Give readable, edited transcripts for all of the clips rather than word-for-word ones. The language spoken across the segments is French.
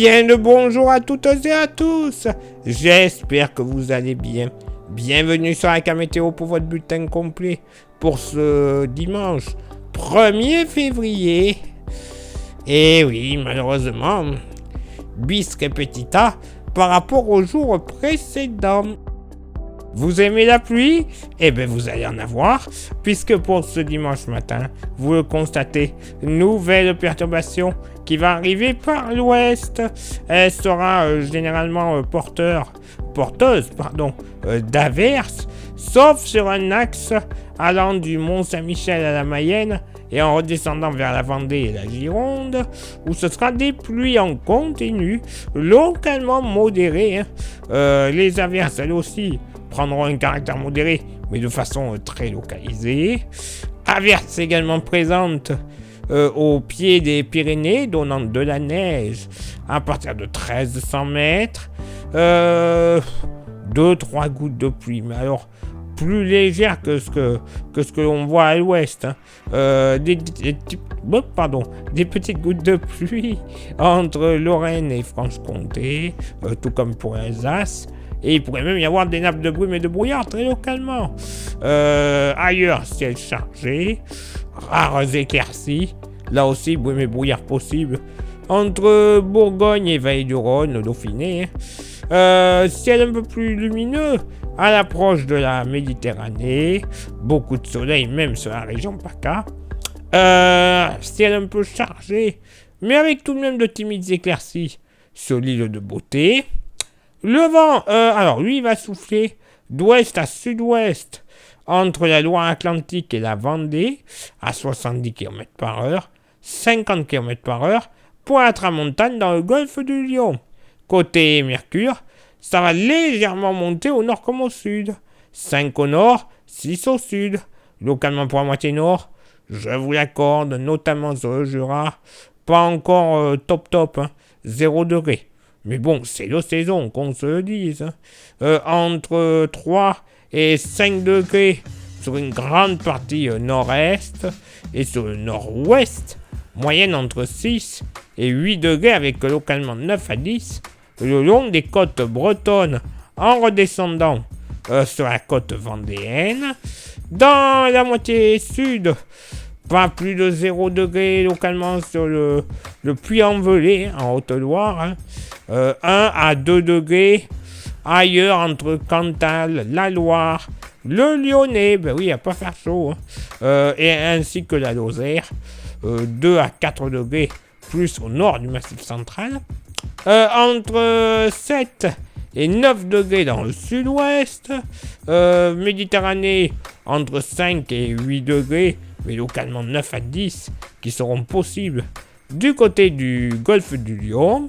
Bien le bonjour à toutes et à tous. J'espère que vous allez bien. Bienvenue sur la météo pour votre bulletin complet pour ce dimanche 1er février. Et oui, malheureusement, bis repetita par rapport au jour précédent. Vous aimez la pluie? Eh bien, vous allez en avoir, puisque pour ce dimanche matin, vous le constatez, nouvelle perturbation qui va arriver par l'ouest. Elle sera généralement porteuse d'averses, sauf sur un axe allant du Mont-Saint-Michel à la Mayenne et en redescendant vers la Vendée et la Gironde, où ce sera des pluies en continu, localement modérées. Les averses, elles aussi, prendront un caractère modéré, mais de façon très localisée. Averses également présentes au pied des Pyrénées, donnant de la neige à partir de 1300 mètres. 2-3 gouttes de pluie, mais alors plus légères que ce que l'on voit à l'ouest. Des petites gouttes de pluie entre Lorraine et Franche-Comté, tout comme pour l'Alsace. Et il pourrait même y avoir des nappes de brume et de brouillard très localement. Ailleurs, ciel chargé, rares éclaircies. Là aussi, brume et brouillard possible. Entre Bourgogne et Vallée-du-Rhône, le Dauphiné. Ciel un peu plus lumineux à l'approche de la Méditerranée. Beaucoup de soleil, même sur la région PACA. Ciel un peu chargé, mais avec tout de même de timides éclaircies sur l'île de Beauté. Le vent, alors lui, il va souffler d'ouest à sud-ouest entre la Loire-Atlantique et la Vendée à 70 km/h, 50 km/h pour la tramontane dans le golfe du Lion. Côté Mercure, ça va légèrement monter au nord comme au sud. 5 au nord, 6 au sud. Localement pour la moitié nord, je vous l'accorde, notamment sur le Jura, pas encore top, 0 degré. Mais bon, c'est la saison, qu'on se le dise. Entre 3 et 5 degrés sur une grande partie nord-est et sur le nord-ouest, moyenne entre 6 et 8 degrés avec localement 9 à 10 le long des côtes bretonnes en redescendant sur la côte vendéenne. Dans la moitié sud, pas plus de 0 degré localement sur le Puy-en-Velay en Haute-Loire. 1 à 2 degrés ailleurs entre Cantal, la Loire, le Lyonnais, ben oui, il va pas faire chaud, et ainsi que la Lozère, 2 à 4 degrés plus au nord du Massif central, entre 7 et 9 degrés dans le sud-ouest, Méditerranée entre 5 et 8 degrés, mais localement 9 à 10 qui seront possibles du côté du golfe du Lion.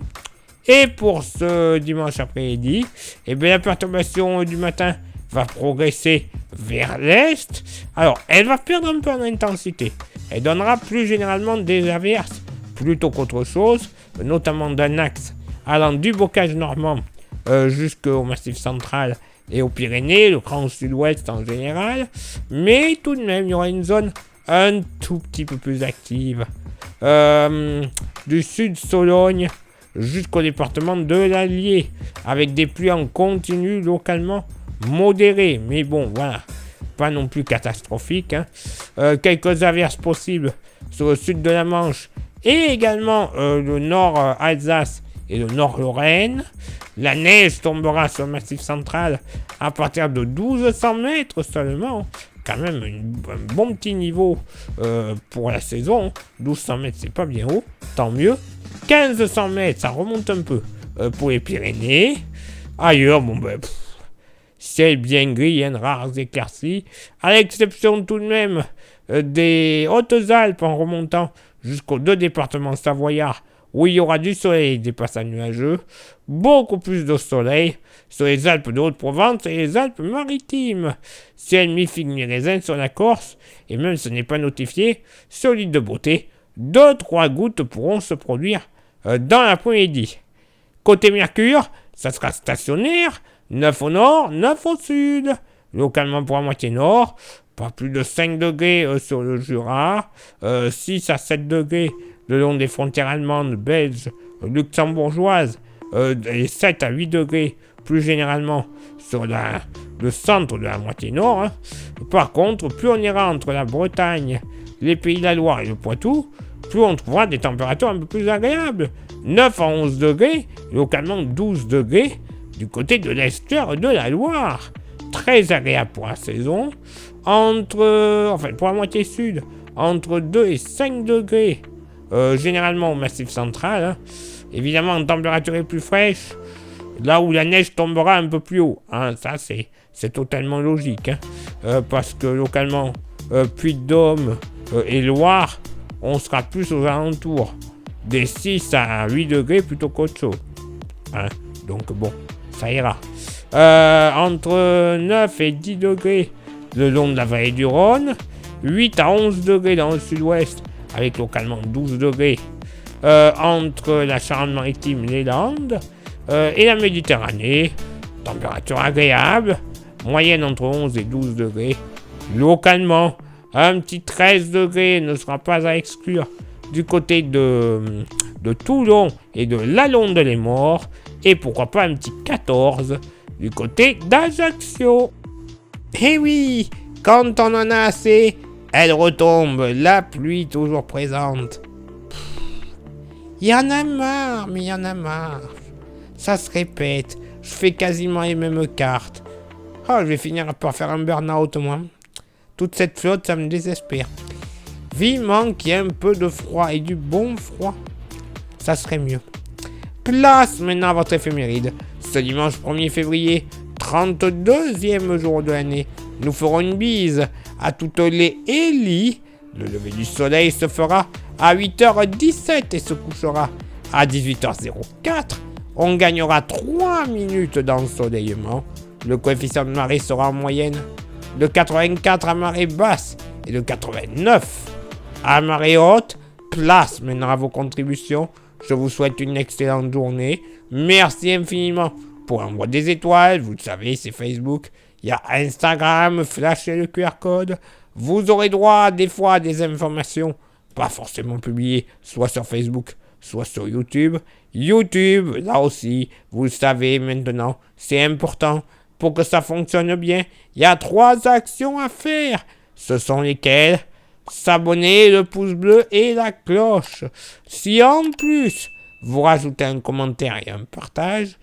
Et pour ce dimanche après-midi, la perturbation du matin va progresser vers l'est. Alors, elle va perdre un peu en intensité. Elle donnera plus généralement des averses plutôt qu'autre chose, notamment d'un axe allant du bocage normand jusqu'au Massif central et aux Pyrénées, le grand sud-ouest en général. Mais tout de même, il y aura une zone un tout petit peu plus active. Du sud Sologne jusqu'au département de l'Allier, avec des pluies en continu localement modérées, mais bon, voilà, pas non plus catastrophiques. Quelques averses possibles sur le sud de la Manche et également le nord Alsace et le nord Lorraine. La neige tombera sur le Massif central à partir de 1200 mètres seulement. Quand même un bon petit niveau pour la saison. 1200 mètres, c'est pas bien haut, tant mieux. 1500 mètres, ça remonte un peu pour les Pyrénées. Ailleurs, ciel bien gris, rares éclaircies, à l'exception tout de même des Hautes-Alpes en remontant jusqu'aux 2 départements savoyards, où il y aura du soleil et des passages nuageux, beaucoup plus de soleil sur les Alpes de Haute-Provence et les Alpes-Maritimes. Ciel mi-figue mi-raisin sur la Corse, et même ce n'est pas notifié, sur l'île de Beauté, 2-3 gouttes pourront se produire dans l'après-midi. Côté Mercure, ça sera stationnaire, 9 au nord, 9 au sud. Localement pour la moitié nord, pas plus de 5 degrés sur le Jura, 6 à 7 degrés le long des frontières allemandes, belges, luxembourgeoise, et 7 à 8 degrés plus généralement sur le centre de la moitié nord. Hein. Par contre, plus on ira entre la Bretagne, les Pays de la Loire et le Poitou, plus on trouvera des températures un peu plus agréables. 9 à 11 degrés, localement 12 degrés, du côté de l'estuaire de la Loire. Très agréable pour la saison. Pour la moitié sud, entre 2 et 5 degrés, généralement au Massif central. Hein. Évidemment, en température est plus fraîche, là où la neige tombera un peu plus haut. Hein. Ça, c'est totalement logique. Hein. Parce que localement, Puy-de-Dôme et Loire, on sera plus aux alentours des 6 à 8 degrés plutôt qu'autre chose. Hein. Donc bon, ça ira. Entre 9 et 10 degrés le long de la vallée du Rhône, 8 à 11 degrés dans le sud-ouest, avec localement 12 degrés entre la Charente-Maritime, les Landes et la Méditerranée. Température agréable, moyenne entre 11 et 12 degrés. Localement, un petit 13 degrés ne sera pas à exclure du côté de Toulon et de Lalonde-les-Morts. Et pourquoi pas un petit 14 du côté d'Ajaccio. Eh oui, quand on en a assez, elle retombe, la pluie toujours présente. Il y en a marre, mais il y en a marre. Ça se répète, je fais quasiment les mêmes cartes. Oh, je vais finir par faire un burn-out, moi. Toute cette flotte, ça me désespère. Vivement qu'il y ait un peu de froid et du bon froid. Ça serait mieux. Place maintenant à votre éphéméride. Ce dimanche 1er février, 32e jour de l'année, nous ferons une bise à toutes les Élis. Le lever du soleil se fera à 8h17 et se couchera à 18h04. On gagnera 3 minutes d'ensoleillement. Le coefficient de marée sera en moyenne de 84 à marée basse et de 89 à marée haute. Place maintenant à vos contributions. Je vous souhaite une excellente journée. Merci infiniment pour l'envoi des étoiles. Vous le savez, c'est Facebook. Il y a Instagram, flashez le QR code. Vous aurez droit des fois à des informations pas forcément publiées, soit sur Facebook, soit sur YouTube. YouTube, là aussi, vous le savez maintenant, c'est important. Pour que ça fonctionne bien, il y a 3 actions à faire. Ce sont lesquelles ? S'abonner, le pouce bleu et la cloche. Si en plus vous rajoutez un commentaire et un partage,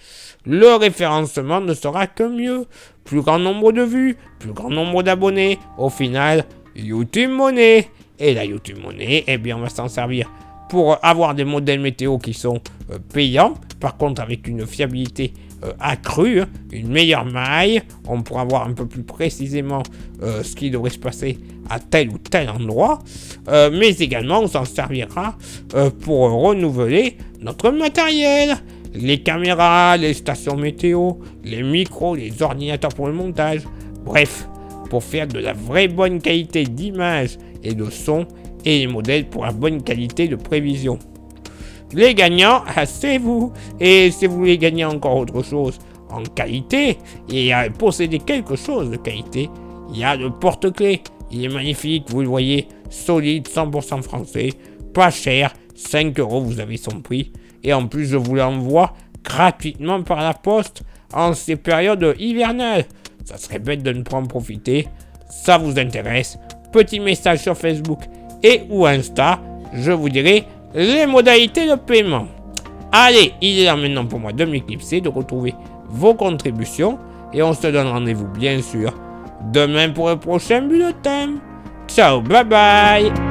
le référencement ne sera que mieux. Plus grand nombre de vues, plus grand nombre d'abonnés. Au final, YouTube Money. Et la YouTube Money, eh bien, on va s'en servir pour avoir des modèles météo qui sont payants. Par contre, avec une fiabilité accrue, une meilleure maille, on pourra voir un peu plus précisément ce qui devrait se passer à tel ou tel endroit, mais également on s'en servira pour renouveler notre matériel, les caméras, les stations météo, les micros, les ordinateurs pour le montage, bref, pour faire de la vraie bonne qualité d'image et de son et les modèles pour la bonne qualité de prévision. Les gagnants, c'est vous. Et si vous voulez gagner encore autre chose en qualité et posséder quelque chose de qualité, il y a le porte-clés. Il est magnifique, vous le voyez, solide, 100% français, pas cher, 5 €, vous avez son prix. Et en plus, je vous l'envoie gratuitement par la poste en ces périodes hivernales. Ça serait bête de ne pas en profiter. Ça vous intéresse? Petit message sur Facebook et ou Insta, je vous dirai les modalités de paiement. Allez, il est là maintenant pour moi de m'éclipser, de retrouver vos contributions. Et on se donne rendez-vous bien sûr demain pour le prochain bulletin. Ciao, bye bye.